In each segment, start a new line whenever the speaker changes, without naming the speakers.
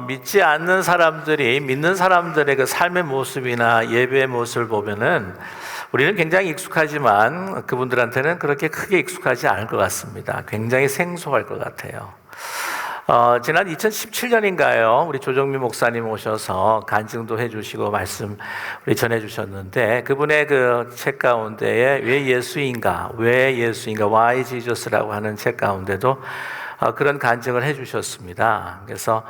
믿지 않는 사람들이 믿는 사람들의 그 삶의 모습이나 예배의 모습을 보면은 우리는 굉장히 익숙하지만 그분들한테는 그렇게 크게 익숙하지 않을 것 같습니다. 굉장히 생소할 것 같아요. 지난 2017년인가요? 우리 조정민 목사님 오셔서 간증도 해주시고 말씀 우리 전해주셨는데 그분의 그 책 가운데에 왜 예수인가, Why Jesus라고 하는 책 가운데도 그런 간증을 해주셨습니다. 그래서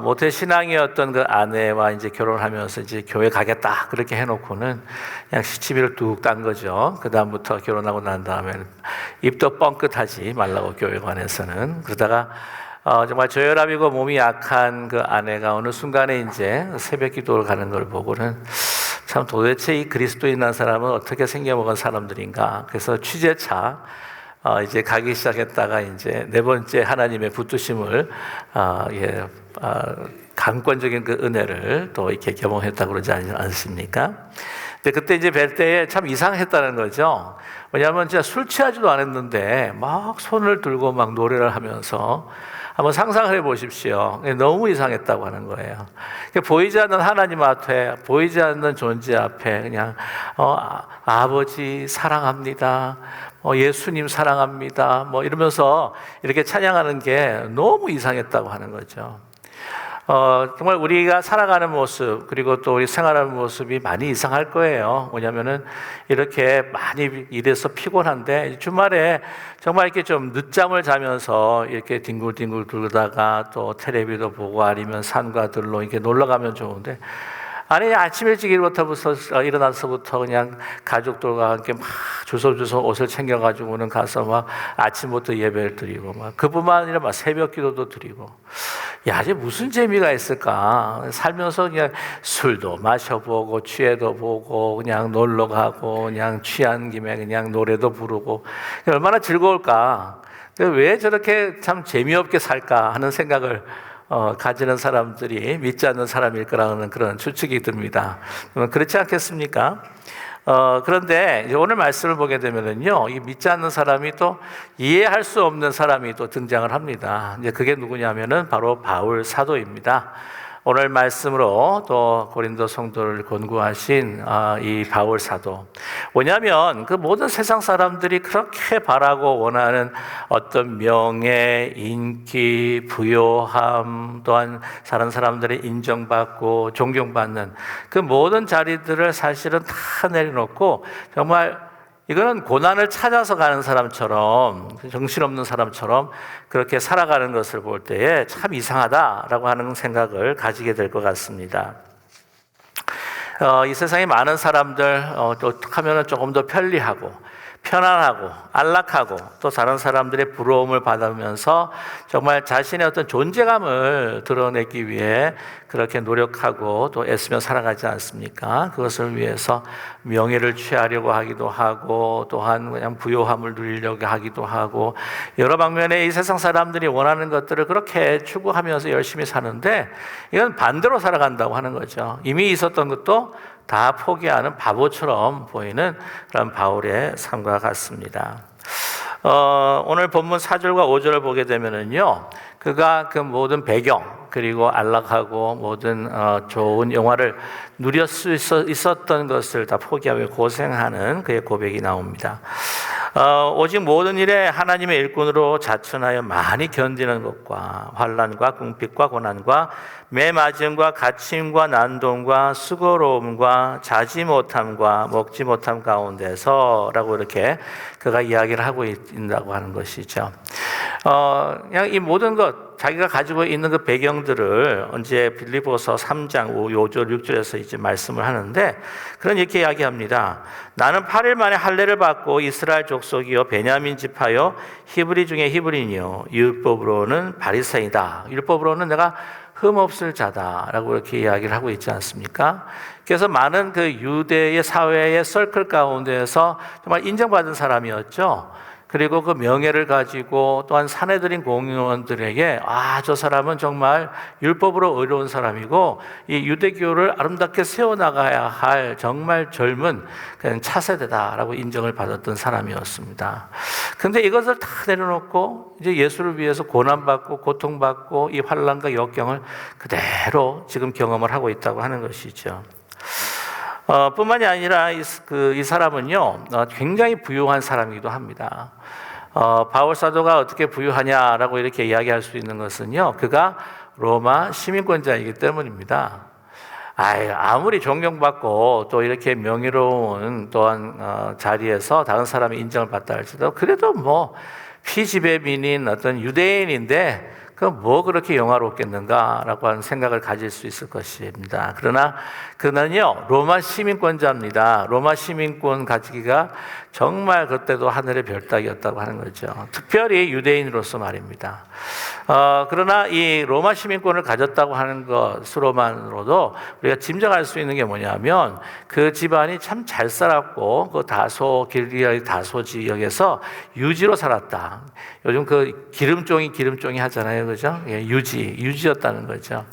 모태 신앙이었던 그 아내와 이제 결혼하면서 이제 교회 가겠다 그렇게 해놓고는 그냥 시치미를 뚝 딴 거죠. 그 다음부터 결혼하고 난 다음에는 입도 뻥끗하지 말라고 교회관에서는. 그러다가 정말 저혈압이고 몸이 약한 그 아내가 어느 순간에 이제 새벽 기도를 가는 걸 보고는 참 도대체 이 그리스도인이라는 사람은 어떻게 생겨먹은 사람들인가. 그래서 취재차 이제 가기 시작했다가 이제 네 번째 하나님의 붙드심을 강권적인 그 은혜를 또 이렇게 경험했다고 그러지 않습니까? 근데 그때 이제 뵐 때에 참 이상했다는 거죠. 왜냐하면 진짜 술 취하지도 않았는데 막 손을 들고 막 노래를 하면서 한번 상상을 해 보십시오. 너무 이상했다고 하는 거예요. 보이지 않는 하나님 앞에, 보이지 않는 존재 앞에 그냥 아버지 사랑합니다. 예수님 사랑합니다. 뭐 이러면서 이렇게 찬양하는 게 너무 이상했다고 하는 거죠. 정말 우리가 살아가는 모습 그리고 또 우리 생활하는 모습이 많이 이상할 거예요. 뭐냐면은 이렇게 많이 일해서 피곤한데 주말에 정말 이렇게 좀 늦잠을 자면서 이렇게 뒹굴뒹굴 돌다가 또 텔레비도 보고 아니면 산과 들로 이렇게 놀러 가면 좋은데 아니 아침 일찍 일어나서부터 그냥 가족들과 함께 막 주섬주섬 옷을 챙겨가지고는 가서 막 아침부터 예배를 드리고 막 그뿐만 아니라 막 새벽 기도도 드리고 야 이제 무슨 재미가 있을까. 살면서 그냥 술도 마셔보고 취해도 보고 그냥 놀러 가고 그냥 취한 김에 그냥 노래도 부르고 얼마나 즐거울까. 왜 저렇게 참 재미없게 살까 하는 생각을 가지는 사람들이 믿지 않는 사람일 거라는 그런 추측이 듭니다. 그렇지 않겠습니까? 그런데 이제 오늘 말씀을 보게 되면은요, 이 믿지 않는 사람이 또 이해할 수 없는 사람이 또 등장을 합니다. 이제 그게 누구냐면은 바로 바울 사도입니다. 오늘 말씀으로 또 고린도 성도를 권고하신 이 바울 사도. 뭐냐면 그 모든 세상 사람들이 그렇게 바라고 원하는 어떤 명예, 인기, 부요함, 또한 다른 사람들의 인정받고 존경받는 그 모든 자리들을 사실은 다 내려놓고 정말 이거는 고난을 찾아서 가는 사람처럼 정신없는 사람처럼 그렇게 살아가는 것을 볼 때에 참 이상하다라고 하는 생각을 가지게 될 것 같습니다. 이 세상에 많은 사람들 또 하면은 조금 더 편리하고 편안하고 안락하고 또 다른 사람들의 부러움을 받으면서 정말 자신의 어떤 존재감을 드러내기 위해 그렇게 노력하고 또 애쓰며 살아가지 않습니까? 그것을 위해서 명예를 취하려고 하기도 하고 또한 그냥 부요함을 누리려고 하기도 하고 여러 방면에 이 세상 사람들이 원하는 것들을 그렇게 추구하면서 열심히 사는데 이건 반대로 살아간다고 하는 거죠. 이미 있었던 것도 다 포기하는 바보처럼 보이는 그런 바울의 삶과 같습니다. 오늘 본문 4절과 5절을 보게 되면은요, 그가 그 모든 배경 그리고 안락하고 모든 좋은 영화를 누릴 수 있었던 것을 다 포기하며 고생하는 그의 고백이 나옵니다. 오직 모든 일에 하나님의 일꾼으로 자천하여 많이 견디는 것과 환난과 궁핍과 고난과 매맞음과 갇힘과 난동과 수고로움과 자지 못함과 먹지 못함 가운데서라고 이렇게 그가 이야기를 하고 있다고 하는 것이죠. 그냥 이 모든 것 자기가 가지고 있는 그 배경들을 언제 빌립보서 3장 5절 6절에서 이제 말씀을 하는데 그런 이렇게 이야기합니다. 나는 8일 만에 할례를 받고 이스라엘 족속이요 베냐민 지파요 히브리 중에 히브리니요 율법으로는 바리새인이다. 율법으로는 내가 흠없을 자다라고 이렇게 이야기를 하고 있지 않습니까? 그래서 많은 그 유대의 사회의 서클 가운데에서 정말 인정받은 사람이었죠. 그리고 그 명예를 가지고 또한 사내들인 공무원들에게 저 사람은 정말 율법으로 의로운 사람이고 이 유대교를 아름답게 세워나가야 할 정말 젊은 그냥 차세대다라고 인정을 받았던 사람이었습니다. 근데 이것을 다 내려놓고 이제 예수를 위해서 고난받고 고통받고 이 환난과 역경을 그대로 지금 경험을 하고 있다고 하는 것이죠. 뿐만이 아니라 이 사람은요, 굉장히 부유한 사람이기도 합니다. 바울 사도가 어떻게 부유하냐라고 이렇게 이야기할 수 있는 것은요, 그가 로마 시민권자이기 때문입니다. 아무리 존경받고 또 이렇게 명예로운 또한 자리에서 다른 사람의 인정을 받다 할지라도 그래도 뭐 피지배민인 어떤 유대인인데 뭐 그렇게 영화롭겠는가라고 하는 생각을 가질 수 있을 것입니다. 그러나 그는요, 로마 시민권자입니다. 로마 시민권 가지기가 정말 그때도 하늘의 별따기였다고 하는 거죠. 특별히 유대인으로서 말입니다. 그러나 이 로마 시민권을 가졌다고 하는 것으로만으로도 우리가 짐작할 수 있는 게 뭐냐면 그 집안이 참 잘 살았고 그 길리아의 다소 지역에서 유지로 살았다. 요즘 그 기름종이 하잖아요, 그죠? 예, 유지였다는 거죠.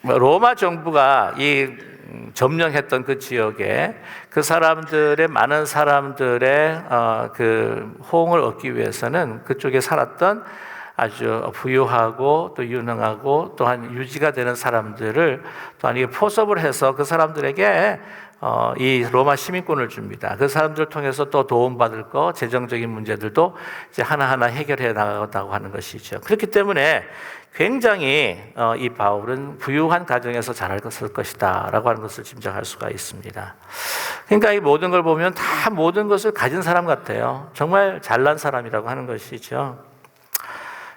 로마 정부가 이 점령했던 그 지역에 그 사람들의 많은 사람들의 그 호응을 얻기 위해서는 그쪽에 살았던 아주 부유하고 또 유능하고 또한 유지가 되는 사람들을 또한 이게 포섭을 해서 그 사람들에게 이 로마 시민권을 줍니다. 그 사람들을 통해서 또 도움받을 거, 재정적인 문제들도 이제 하나하나 해결해 나가다고 하는 것이죠. 그렇기 때문에 굉장히 이 바울은 부유한 가정에서 자랄 것이다 라고 하는 것을 짐작할 수가 있습니다. 그러니까 이 모든 걸 보면 다 모든 것을 가진 사람 같아요. 정말 잘난 사람이라고 하는 것이죠.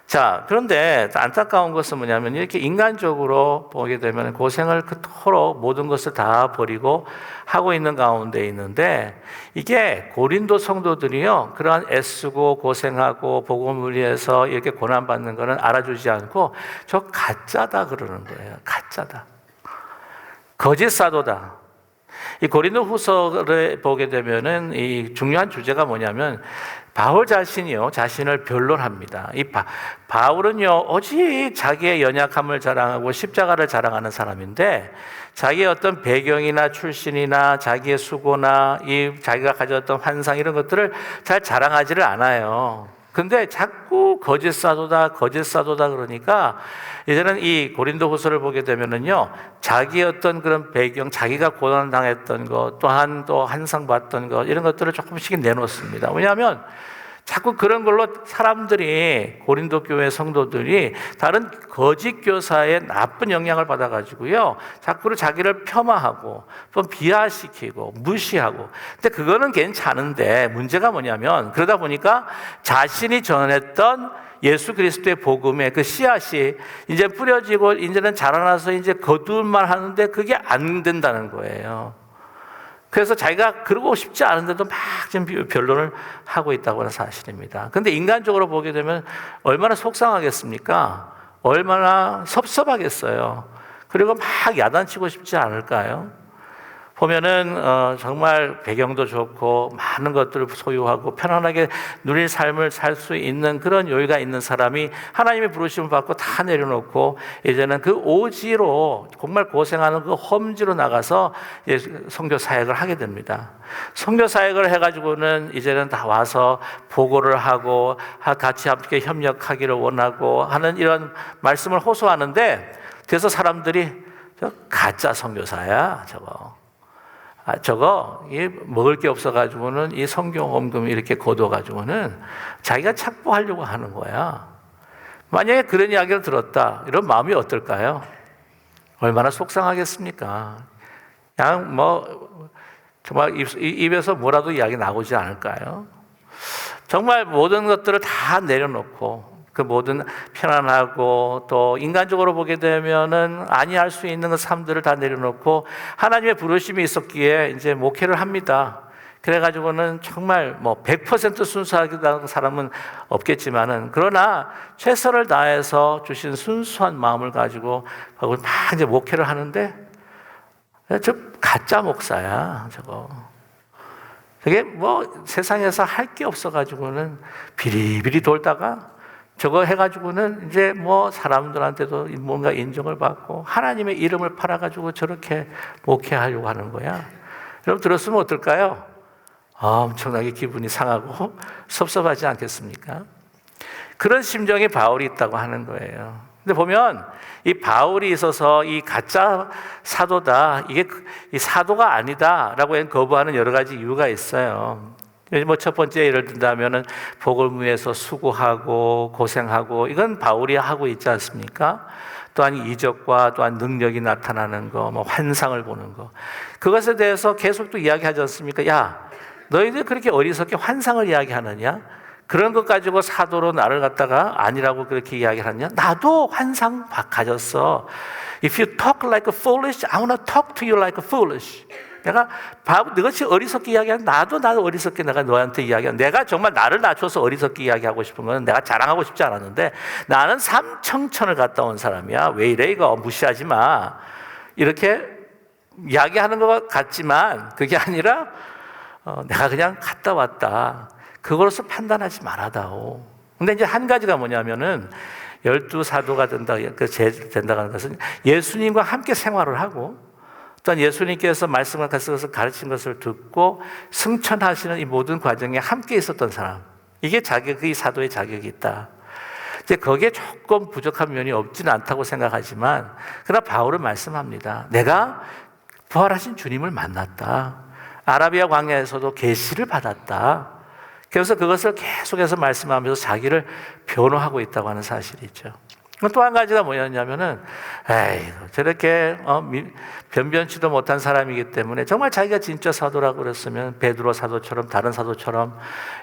자, 그런데 안타까운 것은 뭐냐면 이렇게 인간적으로 보게 되면 고생을 그토록 모든 것을 다 버리고 하고 있는 가운데 있는데 이게 고린도 성도들이요, 그러한 애쓰고 고생하고 복음을 위해서 이렇게 고난받는 것은 알아주지 않고 저 가짜다 그러는 거예요. 가짜다. 거짓 사도다. 이 고린도 후서를 보게 되면은 이 중요한 주제가 뭐냐면 바울 자신이요, 자신을 변론합니다. 이 바울은요, 오직 자기의 연약함을 자랑하고 십자가를 자랑하는 사람인데 자기의 어떤 배경이나 출신이나 자기의 수고나 이 자기가 가졌던 환상 이런 것들을 잘 자랑하지를 않아요. 근데 자꾸 거짓 사도다 그러니까 이제는 이 고린도 후서를 보게 되면은요, 자기의 어떤 그런 배경, 자기가 고난당했던 것, 또한 또 환상 봤던 것, 이런 것들을 조금씩 내놓습니다. 왜냐하면 자꾸 그런 걸로 사람들이, 고린도 교회 성도들이 다른 거짓 교사의 나쁜 영향을 받아가지고요, 자꾸 자기를 폄하하고 또 비하시키고 무시하고. 근데 그거는 괜찮은데 문제가 뭐냐면 그러다 보니까 자신이 전했던 예수 그리스도의 복음의 그 씨앗이 이제 뿌려지고 이제는 자라나서 이제 거두만 하는데 그게 안 된다는 거예요. 그래서 자기가 그러고 싶지 않은데도 막 지금 변론을 하고 있다고 하는 사실입니다. 근데 인간적으로 보게 되면 얼마나 속상하겠습니까? 얼마나 섭섭하겠어요. 그리고 막 야단치고 싶지 않을까요? 보면은 정말 배경도 좋고 많은 것들을 소유하고 편안하게 누릴 삶을 살 수 있는 그런 여유가 있는 사람이 하나님의 부르심을 받고 다 내려놓고 이제는 그 오지로 정말 고생하는 그 험지로 나가서 선교 사역을 하게 됩니다. 선교 사역을 해가지고는 이제는 다 와서 보고를 하고 같이 함께 협력하기를 원하고 하는 이런 말씀을 호소하는데, 그래서 사람들이 저 가짜 선교사야 저거 먹을 게 없어가지고는 이 성경헌금 이렇게 거둬가지고는 자기가 착보하려고 하는 거야. 만약에 그런 이야기를 들었다, 이런 마음이 어떨까요? 얼마나 속상하겠습니까? 그냥 정말 입에서 뭐라도 이야기 나오지 않을까요? 정말 모든 것들을 다 내려놓고 그 모든 편안하고 또 인간적으로 보게 되면은 아니할 수 있는 그 삶들을 다 내려놓고 하나님의 부르심이 있었기에 이제 목회를 합니다. 그래가지고는 정말 100% 순수하게 사람은 없겠지만은, 그러나 최선을 다해서 주신 순수한 마음을 가지고 막 이제 목회를 하는데 저 가짜 목사야 저거. 그게 뭐 세상에서 할 게 없어가지고는 비리비리 돌다가 저거 해가지고는 이제 뭐 사람들한테도 뭔가 인정을 받고 하나님의 이름을 팔아가지고 저렇게 목회하려고 하는 거야. 여러분 들었으면 어떨까요? 엄청나게 기분이 상하고 섭섭하지 않겠습니까? 그런 심정이 바울이 있다고 하는 거예요. 근데 보면 이 바울이 있어서 이 가짜 사도다, 이게 이 사도가 아니다라고 거부하는 여러 가지 이유가 있어요. 뭐 첫 번째 예를 든다면은 복음을 위해서 수고하고 고생하고 이건 바울이 하고 있지 않습니까? 또한 이적과 또한 능력이 나타나는 거, 뭐 환상을 보는 거, 그것에 대해서 계속 또 이야기하지 않습니까? 야, 너희들 그렇게 어리석게 환상을 이야기하느냐? 그런 것 가지고 사도로 나를 갖다가 아니라고 그렇게 이야기를 하느냐? 나도 환상 가졌어. If you talk like a foolish, I want to talk to you like a foolish. 내가 너같이 어리석게 이야기하는 나도 어리석게 내가 너한테 이야기한, 내가 정말 나를 낮춰서 어리석게 이야기하고 싶은 건 내가 자랑하고 싶지 않았는데 나는 삼청천을 갔다 온 사람이야. 왜 이래 이거 무시하지 마. 이렇게 이야기하는 것 같지만 그게 아니라 내가 그냥 갔다 왔다. 그걸로서 판단하지 말아다오. 근데 이제 한 가지가 뭐냐면은 12사도가 된다고 하는 것은 예수님과 함께 생활을 하고 또한 예수님께서 말씀을 가르친 것을 듣고 승천하시는 이 모든 과정에 함께 있었던 사람, 이게 이 사도의 자격이 있다. 이제 거기에 조금 부족한 면이 없지는 않다고 생각하지만, 그러나 바울은 말씀합니다. 내가 부활하신 주님을 만났다. 아라비아 광야에서도 계시를 받았다. 그래서 그것을 계속해서 말씀하면서 자기를 변호하고 있다고 하는 사실이죠. 또 한 가지가 뭐였냐면은, 저렇게 변변치도 못한 사람이기 때문에 정말 자기가 진짜 사도라고 그랬으면 베드로 사도처럼 다른 사도처럼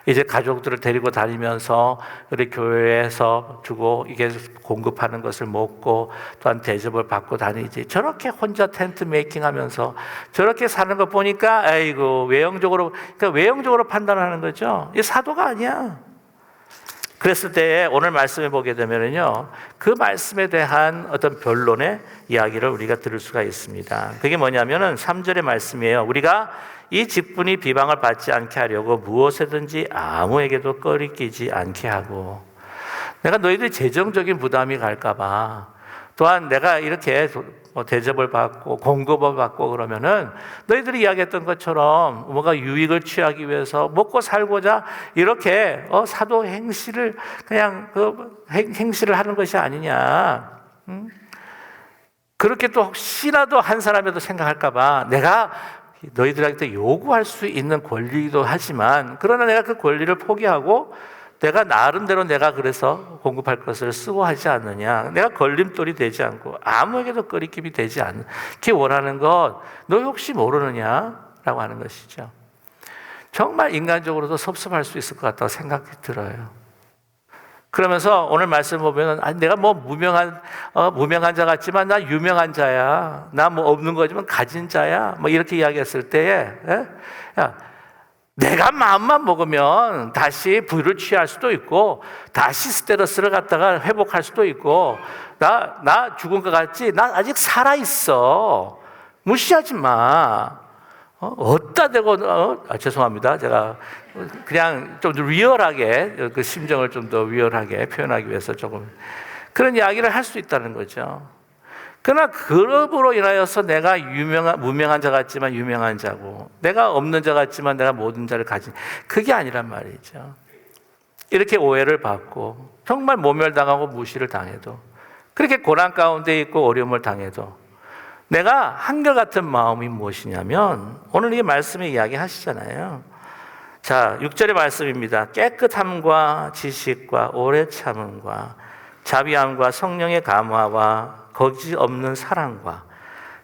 이제 가족들을 데리고 다니면서 우리 교회에서 주고 이게 공급하는 것을 먹고 또한 대접을 받고 다니지, 저렇게 혼자 텐트 메이킹하면서 저렇게 사는 거 보니까 외형적으로 판단하는 거죠. 이 사도가 아니야. 그랬을 때에 오늘 말씀을 보게 되면요, 그 말씀에 대한 어떤 변론의 이야기를 우리가 들을 수가 있습니다. 그게 뭐냐면은 3절의 말씀이에요. 우리가 이 직분이 비방을 받지 않게 하려고 무엇이든지 아무에게도 꺼리끼지 않게 하고, 내가 너희들이 재정적인 부담이 갈까봐, 또한 내가 이렇게 대접을 받고 공급을 받고 그러면은 너희들이 이야기했던 것처럼 뭔가 유익을 취하기 위해서 먹고 살고자 이렇게 사도 행실을 그냥 행실을 하는 것이 아니냐. 그렇게 또 혹시라도 한 사람이라도 생각할까봐 내가 너희들한테 요구할 수 있는 권리이기도 하지만, 그러나 내가 그 권리를 포기하고 내가 나름대로 내가 그래서 공급할 것을 쓰고 하지 않느냐. 내가 걸림돌이 되지 않고 아무에게도 꺼리낌이 되지 않게 원하는 것, 너 혹시 모르느냐라고 하는 것이죠. 정말 인간적으로도 섭섭할 수 있을 것 같다고 생각이 들어요. 그러면서 오늘 말씀 보면 내가 뭐 무명한 자 같지만 나 유명한 자야. 나 뭐 없는 거지만 가진 자야. 뭐 이렇게 이야기했을 때에 내가 마음만 먹으면 다시 부를 취할 수도 있고 다시 스테러스를 갖다가 회복할 수도 있고, 나 죽은 것 같지? 나 아직 살아있어. 무시하지 마. 어디다 대고 죄송합니다. 제가 그냥 좀 더 리얼하게 그 심정을 좀 더 리얼하게 표현하기 위해서 조금 그런 이야기를 할 수 있다는 거죠. 그러나 그룹으로 인하여서 내가 무명한 자 같지만 유명한 자고, 내가 없는 자 같지만 내가 모든 자를 가진, 그게 아니란 말이죠. 이렇게 오해를 받고 정말 모멸당하고 무시를 당해도, 그렇게 고난 가운데 있고 어려움을 당해도 내가 한결같은 마음이 무엇이냐면, 오늘 이 말씀에 이야기하시잖아요. 자, 6절의 말씀입니다. 깨끗함과 지식과 오래 참음과 자비함과 성령의 감화와 거짓 없는 사랑과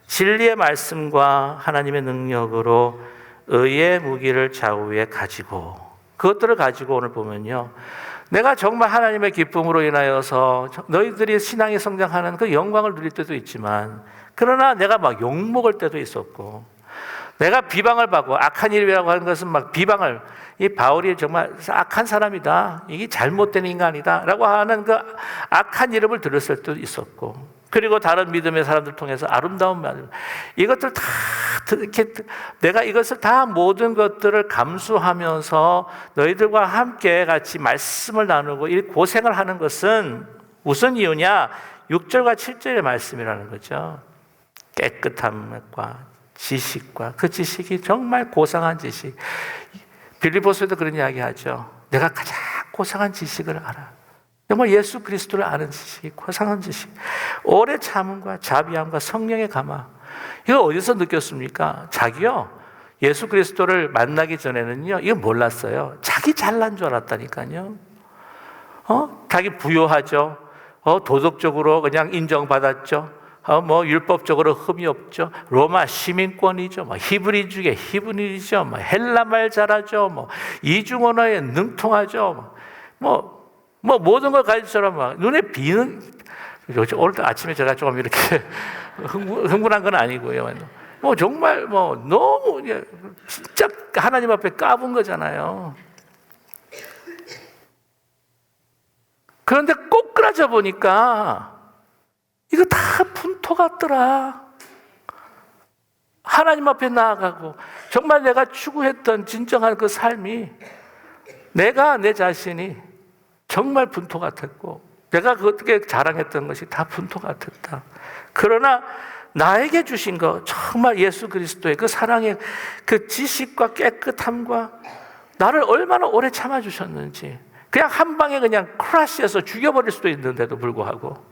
진리의 말씀과 하나님의 능력으로 의의 무기를 좌우에 가지고, 그것들을 가지고 오늘 보면요, 내가 정말 하나님의 기쁨으로 인하여서 너희들이 신앙이 성장하는 그 영광을 누릴 때도 있지만, 그러나 내가 막 욕먹을 때도 있었고, 내가 비방을 받고, 악한 일이라고 하는 것은 막 비방을, 이 바울이 정말 악한 사람이다, 이게 잘못된 인간이다 라고 하는 그 악한 이름을 들었을 때도 있었고, 그리고 다른 믿음의 사람들 통해서 아름다운 말, 이것들 다 이렇게 내가 이것을 다 모든 것들을 감수하면서 너희들과 함께 같이 말씀을 나누고 이 고생을 하는 것은 무슨 이유냐? 6절과 7절의 말씀이라는 거죠. 깨끗함과 지식과 그 지식이 정말 고상한 지식. 빌립보서에도 그런 이야기 하죠. 내가 가장 고상한 지식을 알아. 정말 예수 그리스도를 아는 지식이 고상한 지식. 오래 참음과 자비함과 성령의 감화. 이거 어디서 느꼈습니까? 자기요. 예수 그리스도를 만나기 전에는요. 이거 몰랐어요. 자기 잘난 줄 알았다니까요. 자기 부유하죠. 도덕적으로 그냥 인정받았죠. 율법적으로 흠이 없죠. 로마 시민권이죠. 히브리 중에 히브리죠. 헬라 말 잘하죠. 이중 언어에 능통하죠. 모든 걸 가지처럼 눈에 비는. 오늘 아침에 제가 조금 이렇게 흥분한 건 아니고요. 정말 너무 진짜 하나님 앞에 까분 거잖아요. 그런데 꼬꾸라져 보니까 이거 다 분토 같더라. 하나님 앞에 나아가고 정말 내가 추구했던 진정한 그 삶이 내가 내 자신이 정말 분토 같았고 내가 그렇게 자랑했던 것이 다 분토 같았다. 그러나 나에게 주신 것 정말 예수 그리스도의 그 사랑의 그 지식과 깨끗함과 나를 얼마나 오래 참아주셨는지 그냥 한 방에 그냥 크라시해서 죽여버릴 수도 있는데도 불구하고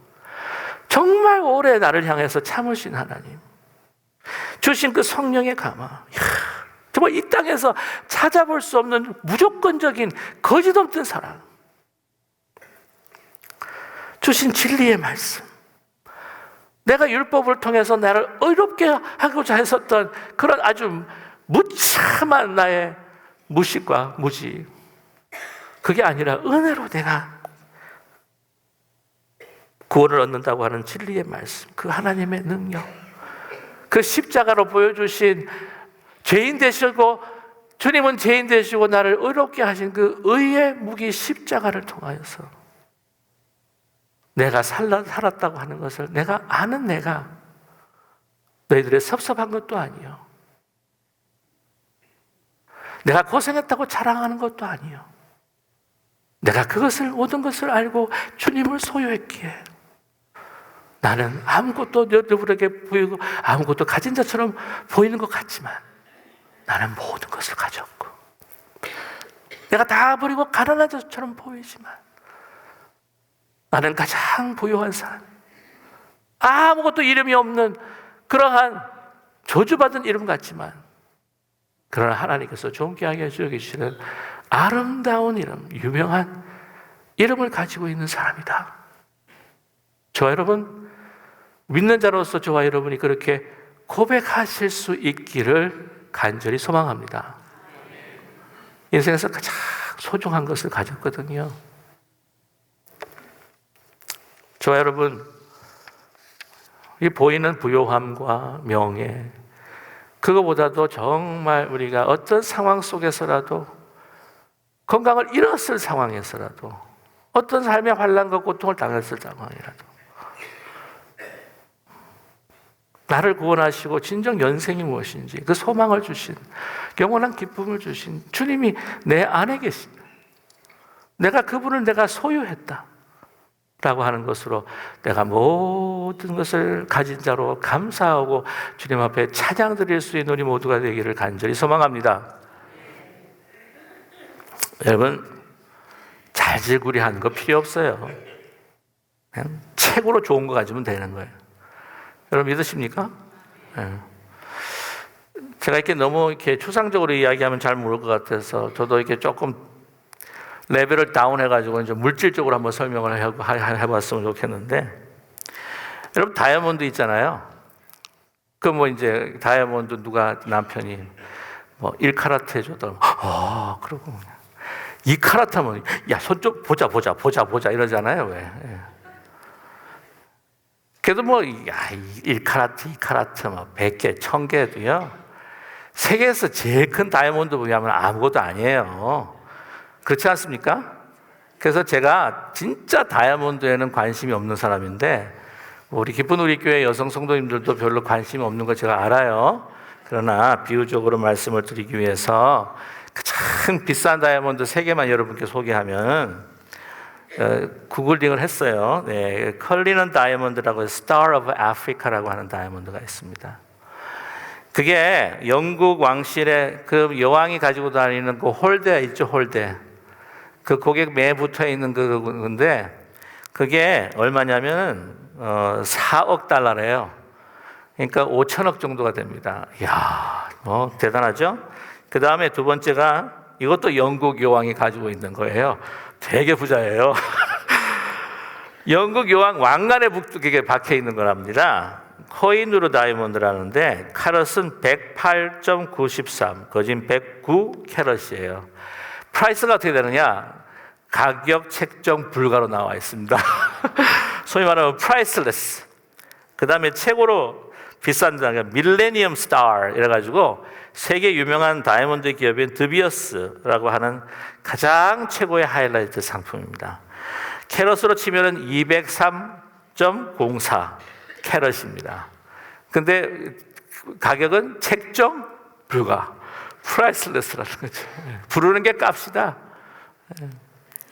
정말 오래 나를 향해서 참으신 하나님 주신 그 성령의 감화, 정말 이 땅에서 찾아볼 수 없는 무조건적인 거짓 없는 사랑, 주신 진리의 말씀, 내가 율법을 통해서 나를 의롭게 하고자 했었던 그런 아주 무참한 나의 무식과 무지, 그게 아니라 은혜로 내가 구원을 얻는다고 하는 진리의 말씀, 그 하나님의 능력, 그 십자가로 보여주신 죄인 되시고 주님은 죄인 되시고 나를 의롭게 하신 그 의의 무기 십자가를 통하여서 내가 살았다고 하는 것을 내가 아는 내가 너희들의 섭섭한 것도 아니요, 내가 고생했다고 자랑하는 것도 아니요, 내가 그것을 모든 것을 알고 주님을 소유했기에 나는 아무것도 너희들에게 보이고 아무것도 가진 자처럼 보이는 것 같지만 나는 모든 것을 가졌고 내가 다 버리고 가난한 자처럼 보이지만 나는 가장 부유한 사람, 아무것도 이름이 없는 그러한 저주받은 이름 같지만 그러나 하나님께서 존귀하게 여기시는 아름다운 이름, 유명한 이름을 가지고 있는 사람이다. 저와 여러분, 믿는 자로서 저와 여러분이 그렇게 고백하실 수 있기를 간절히 소망합니다. 인생에서 가장 소중한 것을 가졌거든요. 저와 여러분, 이 보이는 부요함과 명예, 그거보다도 정말 우리가 어떤 상황 속에서라도, 건강을 잃었을 상황에서라도, 어떤 삶의 환난과 고통을 당했을 상황이라도 나를 구원하시고 진정 연생이 무엇인지 그 소망을 주신, 영원한 기쁨을 주신 주님이 내 안에 계신다, 내가 그분을 내가 소유했다 라고 하는 것으로 내가 모든 것을 가진 자로 감사하고 주님 앞에 찬양 드릴 수 있는 우리 모두가 되기를 간절히 소망합니다. 여러분, 잘질구리한 거 필요 없어요. 그냥 최고로 좋은 거 가지면 되는 거예요. 여러분 믿으십니까? 네. 제가 이렇게 너무 이렇게 추상적으로 이야기하면 잘 모를 것 같아서 저도 이렇게 조금 레벨을 다운해가지고 이제 물질적으로 한번 설명을 해봤으면 좋겠는데, 여러분 다이아몬드 있잖아요. 그 이제 다이아몬드 누가 남편이 1카라트 해줘도 그러고 2카라트 하면 야 손 좀 보자 이러잖아요. 왜? 그래도 1카라트, 2카라트 100개, 1000개도요. 세계에서 제일 큰 다이아몬드 보면 아무것도 아니에요. 그렇지 않습니까? 그래서 제가 진짜 다이아몬드에는 관심이 없는 사람인데 우리 기쁜 우리 교회 여성 성도님들도 별로 관심이 없는 거 제가 알아요. 그러나 비유적으로 말씀을 드리기 위해서 가장 비싼 다이아몬드 3개만 여러분께 소개하면 구글링을 했어요. 네, 컬리넌 다이아몬드라고 Star of Africa라고 하는 다이아몬드가 있습니다. 그게 영국 왕실의 그 여왕이 가지고 다니는 그 홀대 있죠, 홀대. 그 고객 매에 붙어 있는 그건데 그게 얼마냐면 4억 달러래요. 그러니까 5천억 정도가 됩니다. 이야, 대단하죠? 그 다음에 두 번째가 이것도 영국 여왕이 가지고 있는 거예요. 되게 부자예요. 영국 여왕 왕관에 북두개 박혀 있는 거랍니다. 코인으로 다이아몬드라는데 카럿은 108.93, 거진 109 캐럿이에요. 프라이스가 어떻게 되느냐? 가격 책정 불가로 나와 있습니다. 소위 말하면 프라이스레스. 그 다음에 최고로 비싼 다이아몬드 밀레니엄 스타 이래가지고 세계 유명한 다이아몬드 기업인 드비어스라고 하는 가장 최고의 하이라이트 상품입니다. 캐럿으로 치면은 203.04 캐럿입니다. 근데 가격은 책정 불가, 프라이스레스라는 거죠. 부르는 게 값이다.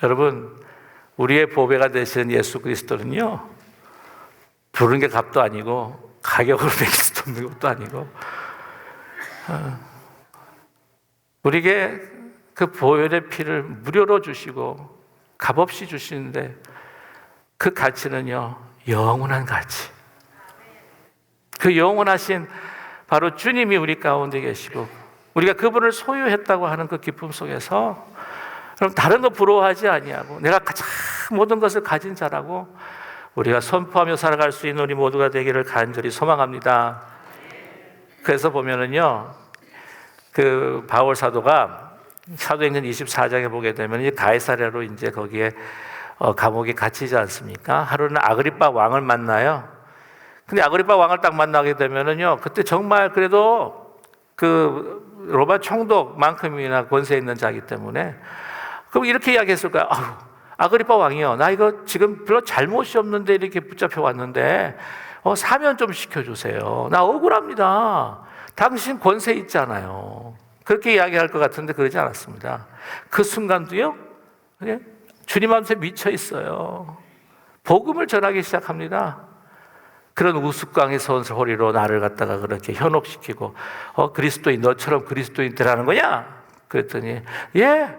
여러분, 우리의 보배가 되신 예수 그리스도는요, 부르는 게 값도 아니고 가격으로 매길 수도 없는 것도 아니고 우리에게 그 보혈의 피를 무료로 주시고 값없이 주시는데 그 가치는요, 영원한 가치. 그 영원하신 바로 주님이 우리 가운데 계시고 우리가 그분을 소유했다고 하는 그 기쁨 속에서 그럼 다른 거 부러워하지 아니하고 내가 가장 모든 것을 가진 자라고 우리가 선포하며 살아갈 수 있는 우리 모두가 되기를 간절히 소망합니다. 그래서 보면은요, 그 바울 사도가 사도행전 24장에 보게 되면 이제 가이사랴로 이제 거기에 감옥에 갇히지 않습니까? 하루는 아그리빠 왕을 만나요. 근데 아그리빠 왕을 딱 만나게 되면은요, 그때 정말 그래도 그 로마 총독만큼이나 권세 있는 자이기 때문에 그럼 이렇게 이야기했을 거야. 아그리빠 왕이요, 나 이거 지금 별로 잘못이 없는데 이렇게 붙잡혀 왔는데 사면 좀 시켜주세요. 나 억울합니다. 당신 권세 있잖아요. 그렇게 이야기할 것 같은데 그러지 않았습니다. 그 순간도요, 주님한테 미쳐 있어요. 복음을 전하기 시작합니다. 그런 우스꽝스러운 소리로 나를 갖다가 그렇게 현혹시키고 그리스도인, 너처럼 그리스도인 되라는 거냐? 그랬더니 예,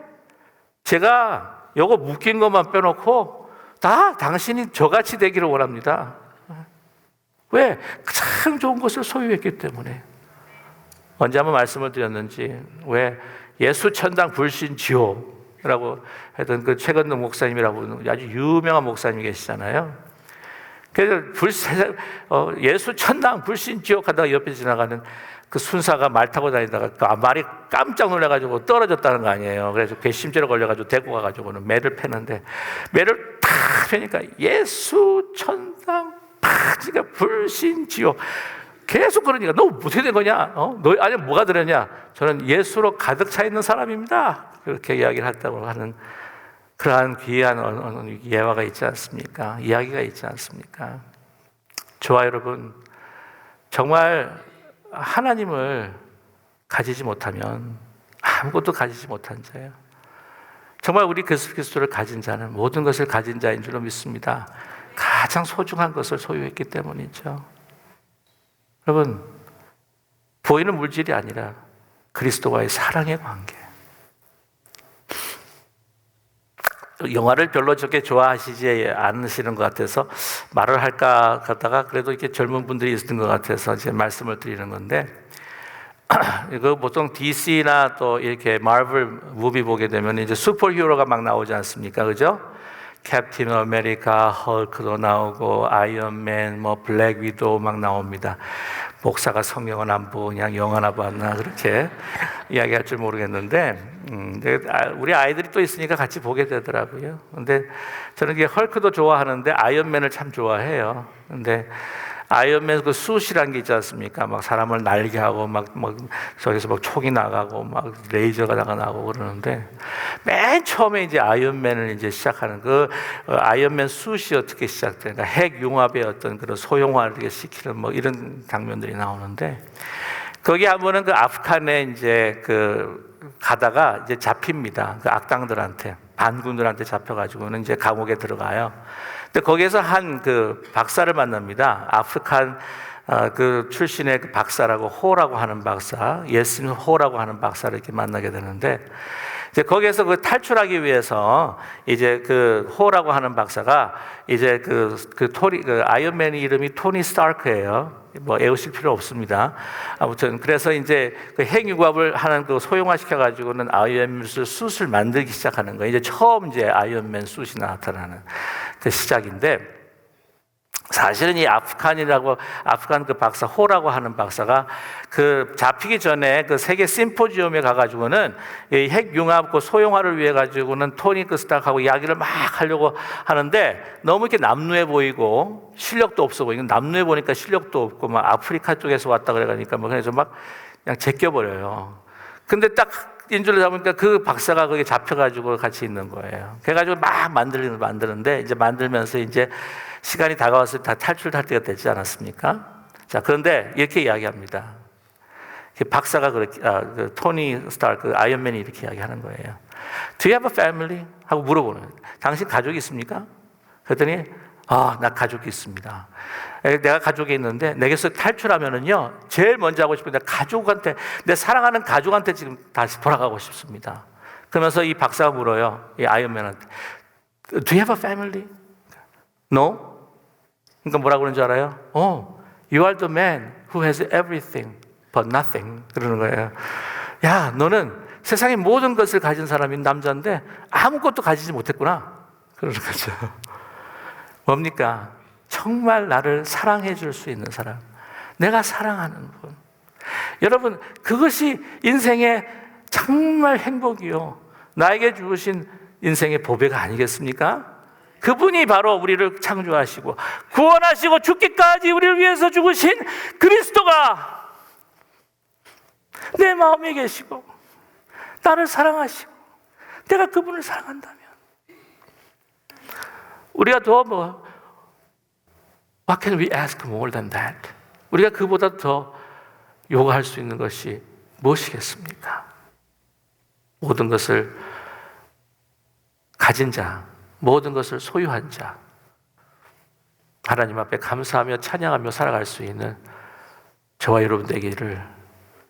제가 요거 묶인 것만 빼놓고 다 당신이 저같이 되기를 원합니다. 왜? 가장 좋은 것을 소유했기 때문에. 언제 한번 말씀을 드렸는지, 왜 예수 천당 불신 지옥이라고 했던 그 최건동 목사님이라고 아주 유명한 목사님이 계시잖아요. 그래서 예수 천당 불신 지옥 하다가 옆에 지나가는 그 순사가 말 타고 다니다가 그 말이 깜짝 놀라가지고 떨어졌다는 거 아니에요. 그래서 괘씸죄로 걸려가지고 데리고 가가지고는 매를 패는데, 매를 탁 패니까 예수 천당 그러니까 불신 지옥 계속 그러니까 너 어떻게 된 거냐? 너 안에 뭐가 들었냐? 저는 예수로 가득 차 있는 사람입니다. 그렇게 이야기를 했다고 하는 그러한 귀한 예화가 있지 않습니까? 이야기가 있지 않습니까? 저와 여러분, 정말 하나님을 가지지 못하면 아무것도 가지지 못한 자예요. 정말 우리 그리스도를 가진 자는 모든 것을 가진 자인 줄로 믿습니다. 가장 소중한 것을 소유했기 때문이죠. 여러분, 보이는 물질이 아니라 그리스도와의 사랑의 관계. 영화를 별로 저렇게 좋아하시지 않으시는 것 같아서 말을 할까 하다가 그래도 이렇게 젊은 분들이 있는 것 같아서 이제 말씀을 드리는 건데, 이거 보통 DC나 또 이렇게 마블 무비 보게 되면 이제 슈퍼 히어로가 막 나오지 않습니까? 그죠? 캡틴 아메리카, 헐크도 나오고 아이언맨, 뭐 블랙 위도우 막 나옵니다. 목사가 성경은 안 보고 그냥 영화나 봤나 그렇게 이야기할 줄 모르겠는데, 우리 아이들이 또 있으니까 같이 보게 되더라고요. 근데 저는 이게 헐크도 좋아하는데 아이언맨을 참 좋아해요. 근데 아이언맨 그 숯이란 게 있지 않습니까? 막 사람을 날게 하고 저기서 막 총이 나가고 막 레이저가 나가고 그러는데 맨 처음에 이제 아이언맨을 이제 시작하는 그 아이언맨 숯이 어떻게 시작되는가? 핵 융합의 어떤 그런 소형화를 시키는 뭐 이런 장면들이 나오는데 거기 한번은 그 아프간에 이제 가다가 이제 잡힙니다. 그 악당들한테 반군들한테 잡혀가지고는 이제 감옥에 들어가요. 근데 거기에서 한 그 박사를 만납니다. 아프간 그 출신의 그 박사라고 호라고 하는 박사, 예스민 호라고 하는 박사를 이렇게 만나게 되는데 이제 거기에서 그 탈출하기 위해서 이제 그 호라고 하는 박사가 이제 그 아이언맨의 이름이 토니 스타크예요. 뭐 애우실 필요 없습니다. 아무튼 그래서 이제 그 핵융합을 하는 그 소형화시켜 가지고는 아이언맨 숯을 만들기 시작하는 거예요. 이제 처음 이제 아이언맨 숯이 나타나는 그 시작인데 사실은 이 아프간 그 박사 호라고 하는 박사가 그 잡히기 전에 그 세계 심포지엄에 가가지고는 이 핵융합 그 소형화를 위해 가지고는 토니 그 스타크하고 이야기를 막 하려고 하는데 너무 이렇게 남루해 보이고 실력도 없어 보이고 남루해 보니까 실력도 없고 막 아프리카 쪽에서 왔다 그래가니까 뭐 그래서 막 그냥 제껴버려요. 근데 딱 인줄을 잡으니까 그 박사가 거기 잡혀가지고 같이 있는 거예요. 그래가지고 막 만드는데 이제 만들면서 이제 시간이 다가와서 다 탈출할 때가 되지 않았습니까? 자, 그런데 이렇게 이야기합니다. 박사가 그 토니 스타크, 아이언맨이 이렇게 이야기하는 거예요. Do you have a family? 하고 물어보는 거예요. 당신 가족이 있습니까? 그랬더니 나 가족이 있습니다. 내가 가족이 있는데 내게서 탈출하면은요 제일 먼저 하고 싶은 내 사랑하는 가족한테 지금 다시 돌아가고 싶습니다. 그러면서 이 박사가 물어요. 이 아이언맨한테 Do you have a family? No? 그러니까 뭐라고 그러는 줄 알아요? You are the man who has everything but nothing. 그러는 거예요. 야, 너는 세상의 모든 것을 가진 사람인 남자인데 아무것도 가지지 못했구나. 그러는 거죠. 뭡니까? 정말 나를 사랑해 줄 수 있는 사람. 내가 사랑하는 분. 여러분, 그것이 인생의 정말 행복이요. 나에게 주신 인생의 보배가 아니겠습니까? 그분이 바로 우리를 창조하시고 구원하시고 죽기까지 우리를 위해서 죽으신 그리스도가 내 마음에 계시고 나를 사랑하시고 내가 그분을 사랑한다면 우리가 더 What can we ask more than that? 우리가 그보다 더 요구할 수 있는 것이 무엇이겠습니까? 모든 것을 가진 자, 모든 것을 소유한 자, 하나님 앞에 감사하며 찬양하며 살아갈 수 있는 저와 여러분 되기를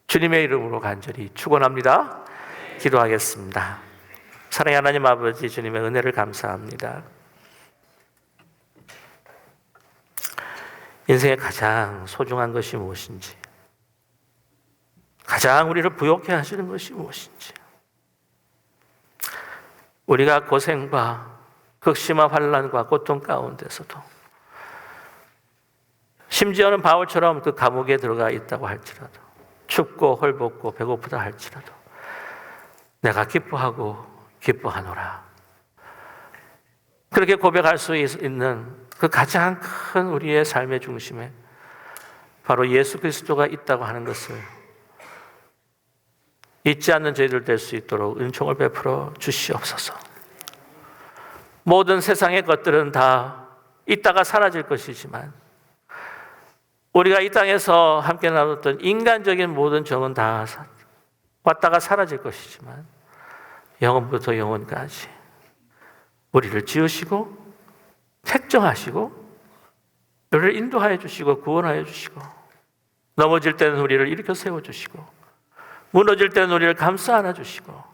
주님의 이름으로 간절히 축원합니다. 기도하겠습니다. 사랑의 하나님 아버지, 주님의 은혜를 감사합니다. 인생의 가장 소중한 것이 무엇인지, 가장 우리를 부욕해 하시는 것이 무엇인지, 우리가 고생과 극심한 환난과 고통 가운데서도 심지어는 바울처럼 그 감옥에 들어가 있다고 할지라도 춥고 헐벗고 배고프다 할지라도 내가 기뻐하고 기뻐하노라 그렇게 고백할 수 있는 그 가장 큰 우리의 삶의 중심에 바로 예수 그리스도가 있다고 하는 것을 잊지 않는 저희들 될 수 있도록 은총을 베풀어 주시옵소서. 모든 세상의 것들은 다 있다가 사라질 것이지만 우리가 이 땅에서 함께 나눴던 인간적인 모든 정은 다 왔다가 사라질 것이지만 영원부터 영원까지 우리를 지으시고 택정하시고 우리를 인도하여 주시고 구원하여 주시고 넘어질 때는 우리를 일으켜 세워주시고 무너질 때는 우리를 감싸 안아주시고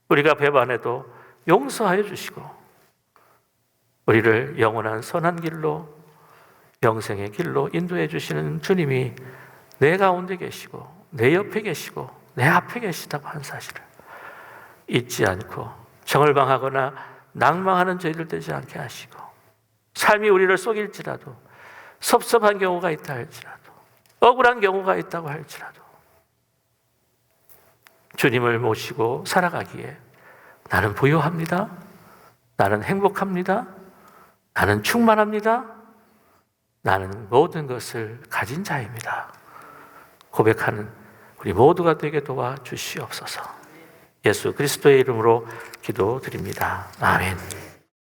우리가 배반해도 용서하여 주시고 우리를 영원한 선한 길로 영생의 길로 인도해 주시는 주님이 내 가운데 계시고 내 옆에 계시고 내 앞에 계시다고 하는 사실을 잊지 않고 정을방하거나 낭망하는 저희들 되지 않게 하시고 삶이 우리를 속일지라도 섭섭한 경우가 있다 할지라도 억울한 경우가 있다고 할지라도 주님을 모시고 살아가기에 나는 부유합니다. 나는 행복합니다. 나는 충만합니다. 나는 모든 것을 가진 자입니다. 고백하는 우리 모두가 되게 도와주시옵소서. 예수 그리스도의 이름으로 기도드립니다. 아멘.